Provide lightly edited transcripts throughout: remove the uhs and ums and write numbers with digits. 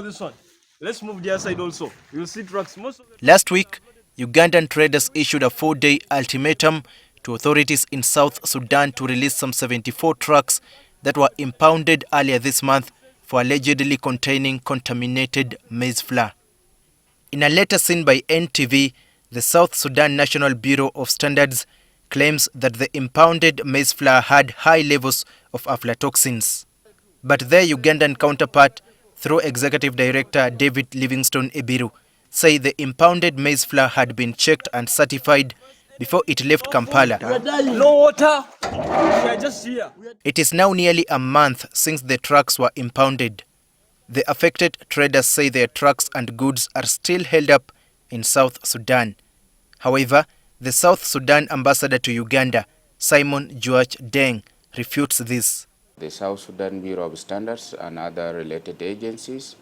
This one. Let's move the other side also. You'll see trucks. Last week, Ugandan traders issued a 4-day ultimatum to authorities in South Sudan to release some 74 trucks that were impounded earlier this month for allegedly containing contaminated maize flour. In a letter seen by NTV, the South Sudan National Bureau of Standards claims that the impounded maize flour had high levels of aflatoxins. But their Ugandan counterpart, through Executive Director David Livingstone Ibiru, say the impounded maize flour had been checked and certified before it left Kampala. No water. We are just here. It is now nearly a month since the trucks were impounded. The affected traders say their trucks and goods are still held up in South Sudan. However, the South Sudan ambassador to Uganda, Simon George Deng, refutes this. The South Sudan Bureau of Standards and other related agencies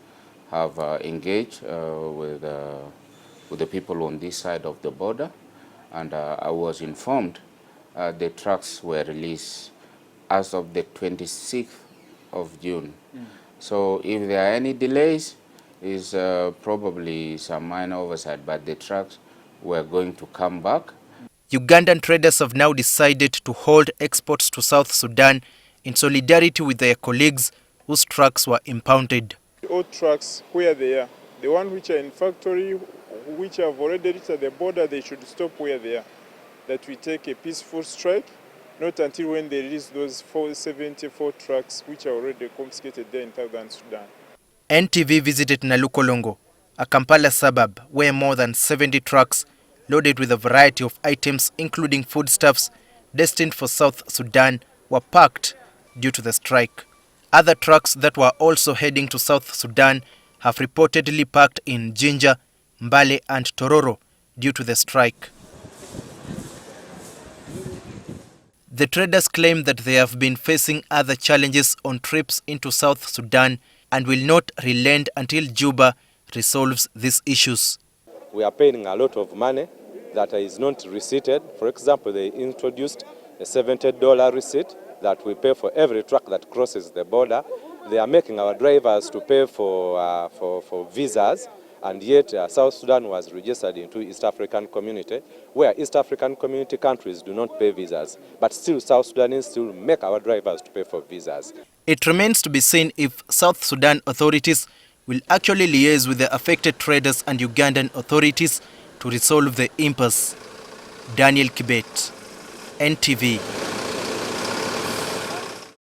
have engaged with the people on this side of the border, and I was informed the trucks were released as of the 26th of June. So if there are any delays, is probably some minor oversight, but the trucks were going to come back. Ugandan traders have now decided to hold exports to South Sudan in solidarity with their colleagues whose trucks were impounded. All trucks where they are, the ones which are in factory, which have already reached the border, they should stop where they are. That we take a peaceful strike, not until when they release those 74 trucks which are already confiscated there in Southern Sudan. NTV visited Nalukolongo, a Kampala suburb where more than 70 trucks loaded with a variety of items including foodstuffs destined for South Sudan were parked due to the strike. Other trucks that were also heading to South Sudan have reportedly parked in Jinja, Mbale and Tororo due to the strike. The traders claim that they have been facing other challenges on trips into South Sudan and will not relent until Juba resolves these issues. We are paying a lot of money that is not receipted. For example, they introduced a $70 receipt that we pay for every truck that crosses the border. They are making our drivers to pay for visas, and yet South Sudan was registered into East African Community, where East African Community countries do not pay visas. But still, South Sudanese still make our drivers to pay for visas. It remains to be seen if South Sudan authorities will actually liaise with the affected traders and Ugandan authorities to resolve the impasse. Daniel Kibet, NTV.